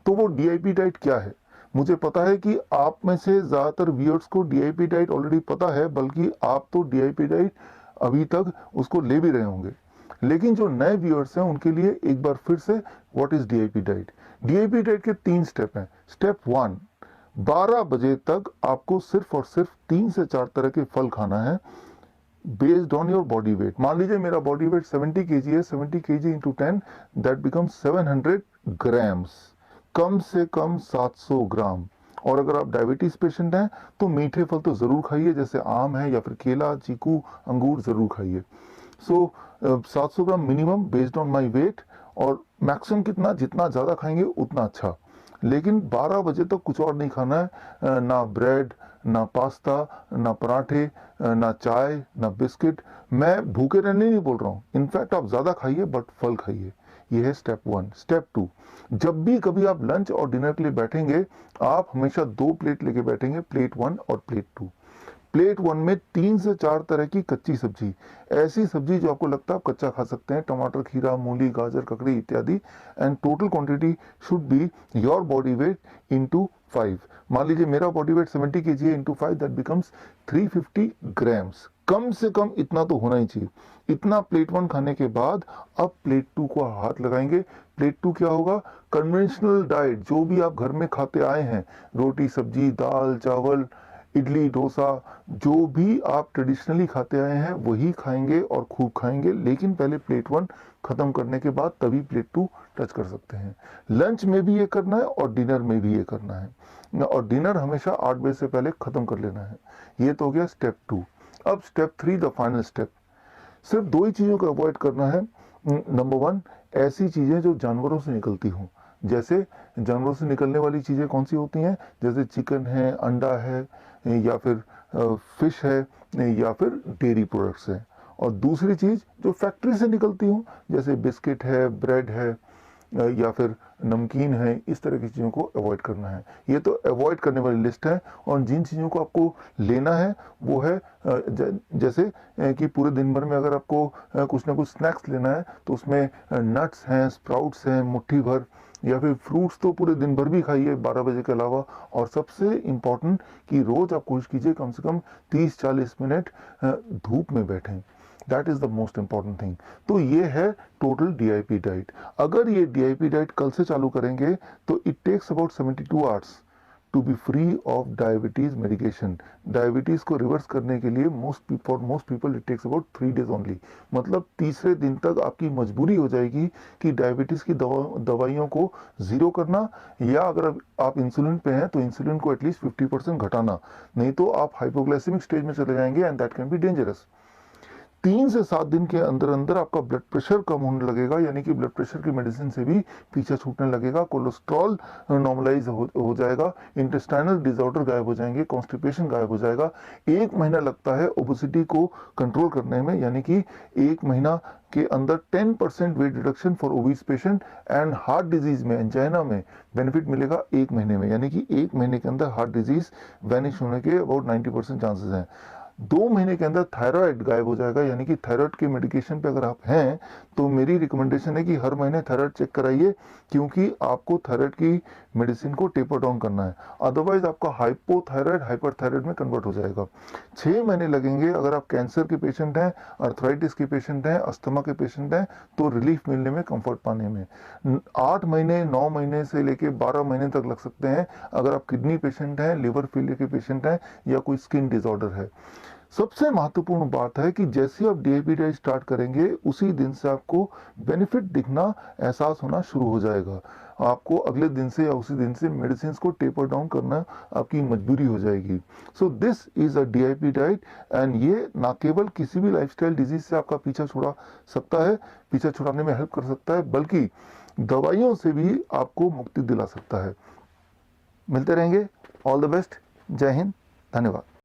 तो वो DIP diet क्या है? मुझे पता है कि आप में से ज़्यादातर व्यूअर्स को डीआईपी डाइट ऑलरेडी पता है, बल्कि आप तो डीआईपी डाइट अभी तक उसको ले भी रहे होंगे। लेकिन जो नए व्यूअर्स हैं उनके लिए एक बार फिर से what is DIP diet. DIP diet के 3 स्टेप हैं। स्टेप 1, 12 बजे तक आपको सिर्फ और सिर्फ 3 से 4 तरह के फल खाना है based on your body weight. मान लीजिए मेरा बॉडी वेट 70 kg है, 70 kg into 10 that becomes 700 grams, कम से कम 700 ग्राम। और अगर आप डायबिटीज पेशेंट हैं तो मीठे फल तो जरूर खाइए, जैसे आम है या फिर केला, चीकू, अंगूर जरूर खाइए। So 700 gram minimum based on my weight, और मैक्सिमम कितना, जितना ज़्यादा खाएंगे उतना अच्छा। लेकिन 12 बजे तक कुछ और नहीं खाना है, ना ब्रेड, ना पास्ता, ना पराठे, ना चाय, ना बिस्किट। मैं भूखे रहने नहीं बोल रहा हूँ, इनफैक्ट आप ज़्यादा खाइए बट फल खाइए। ये है स्टेप 1। स्टेप 2, जब भी कभी आप लंच और डिनर के लिए बैठेंगे, आप हमेशा 2 प्लेट लेके बैठेंगे, प्लेट 1 और प्लेट 2। प्लेट 1 में 3 से 4 तरह की कच्ची सब्जी, ऐसी सब्जी जो आपको लगता है आप कच्चा खा सकते हैं, टमाटर, खीरा, मूली, गाजर, ककड़ी इत्यादि। And total quantity should be your body weight into 5। मान लीजिए मेरा बॉडी वेट 70 kg है, इंटू 5 दैट बिकम्स 350 ग्राम्स। कम से कम इतना तो होना ही चाहिए। इतना प्लेट 1 खाने के बाद अब प्लेट 2 को हाथ लगाएंगे। प्लेट 2 क्या होगा? कन्वेंशनल डाइट, जो भी आप घर में खाते आए हैं, रोटी, सब्जी, दाल, चावल, इडली, डोसा, जो भी आप ट्रेडिशनली खाते आए हैं वही खाएंगे और खूब खाएंगे। लेकिन पहले प्लेट 1 खत्म करने के बाद तभी प्लेट 2 टच कर सकते हैं। लंच में भी ये करना है और डिनर में भी ये करना है, और डिनर हमेशा 8 बजे से पहले खत्म कर लेना है। ये तो हो गया स्टेप 2। अब स्टेप 3, द फाइनल स्टेप। सिर्फ 2 ही चीज़ों को अवॉइड करना है। नंबर 1, ऐसी चीज़ें जो जानवरों से निकलती हों। जैसे जानवरों से निकलने वाली चीज़ें कौन सी होती हैं? जैसे चिकन है, अंडा है, या फिर फिश है, या फिर डेयरी प्रोडक्ट्स हैं। और दूसरी चीज़ जो फैक्ट्री से निकलती हों, जैसे बिस्किट है, ब्रेड है, या फिर नमकीन है, इस तरह की चीज़ों को अवॉइड करना है। ये तो अवॉइड करने वाली लिस्ट है। और जिन चीज़ों को आपको लेना है वो है जैसे कि पूरे दिन भर में अगर आपको कुछ ना कुछ स्नैक्स लेना है तो उसमें नट्स हैं, स्प्राउट्स हैं मुट्ठी भर, या फिर फ्रूट्स तो पूरे दिन भर भी खाइए 12 बजे के अलावा। और सबसे इम्पॉर्टेंट कि रोज़ आप कोशिश कीजिए कम से कम 30-40 मिनट धूप में बैठें। That is the most important thing. तो ये है टोटल डीआईपी डाइट। अगर ये डीआईपी डाइट कल से चालू करेंगे तो it takes about 72 hours to be free of diabetes medication. Diabetes को रिवर्स करने के लिए for most people it takes about 3 days only. मतलब तीसरे दिन तक आपकी मजबूरी हो जाएगी कि डायबिटीज की दवाइयों को जीरो करना, या अगर आप इंसुलिन पे हैं तो इंसुलिन को एटलीस्ट 50% घटाना, नहीं तो आप हाइपोग्लाइसेमिक स्टेज में चले जाएंगे and that can be dangerous. 3 से 7 दिन के अंदर अंदर आपका ब्लड प्रेशर कम होने लगेगा, यानी कि ब्लड प्रेशर की मेडिसिन से भी पीछा छूटने लगेगा, कोलेस्ट्रॉल नॉर्मलाइज हो जाएगा, इंटेस्टाइनल डिसऑर्डर गायब हो जाएंगे, कॉन्स्टिपेशन गायब हो जाएगा। 1 महीना लगता है ओबेसिटी को कंट्रोल करने में, यानी कि 1 महीना के अंदर 10% weight reduction for obese patient. And heart disease में, एंजाइना में बेनिफिट मिलेगा 1 महीने में, यानी कि 1 महीने के अंदर हार्ट डिजीज वैनिश होने के अबाउट 90% चांसेस हैं। 2 महीने के अंदर थायराइड गायब हो जाएगा, यानी कि थायराइड की मेडिकेशन पे अगर आप हैं तो मेरी रिकमेंडेशन है कि हर महीने थायराइड चेक कराइए, क्योंकि आपको थायराइड की मेडिसिन को टेपर डाउन करना है, अदरवाइज आपका हाइपोथायराइड हाइपरथायराइड में कन्वर्ट हो जाएगा। 6 महीने लगेंगे अगर आप कैंसर के पेशेंट हैं, अर्थराइटिस के पेशेंट हैं, अस्थमा के पेशेंट हैं, तो रिलीफ मिलने में, कंफर्ट पाने में। 8 महीने, 9 महीने से लेके 12 महीने तक लग सकते हैं अगर आप किडनी पेशेंट हैं, लिवर फेलियर के पेशेंट हैं, या कोई स्किन डिसऑर्डर है। सबसे महत्वपूर्ण बात है कि जैसे आप डीआईपी डाइट स्टार्ट करेंगे उसी दिन से आपको बेनिफिट दिखना, एहसास होना शुरू हो जाएगा। आपको अगले दिन से या उसी दिन से मेडिसिन को टेपर डाउन करना आपकी मजबूरी हो जाएगी। So this is a DIP diet, and ये ना केवल किसी भी लाइफस्टाइल डिजीज से आपका पीछा छुड़ा सकता है, पीछा छुड़ाने में हेल्प कर सकता है, बल्कि दवाइयों से भी आपको मुक्ति दिला सकता है। मिलते रहेंगे। All the best. जय हिंद। धन्यवाद।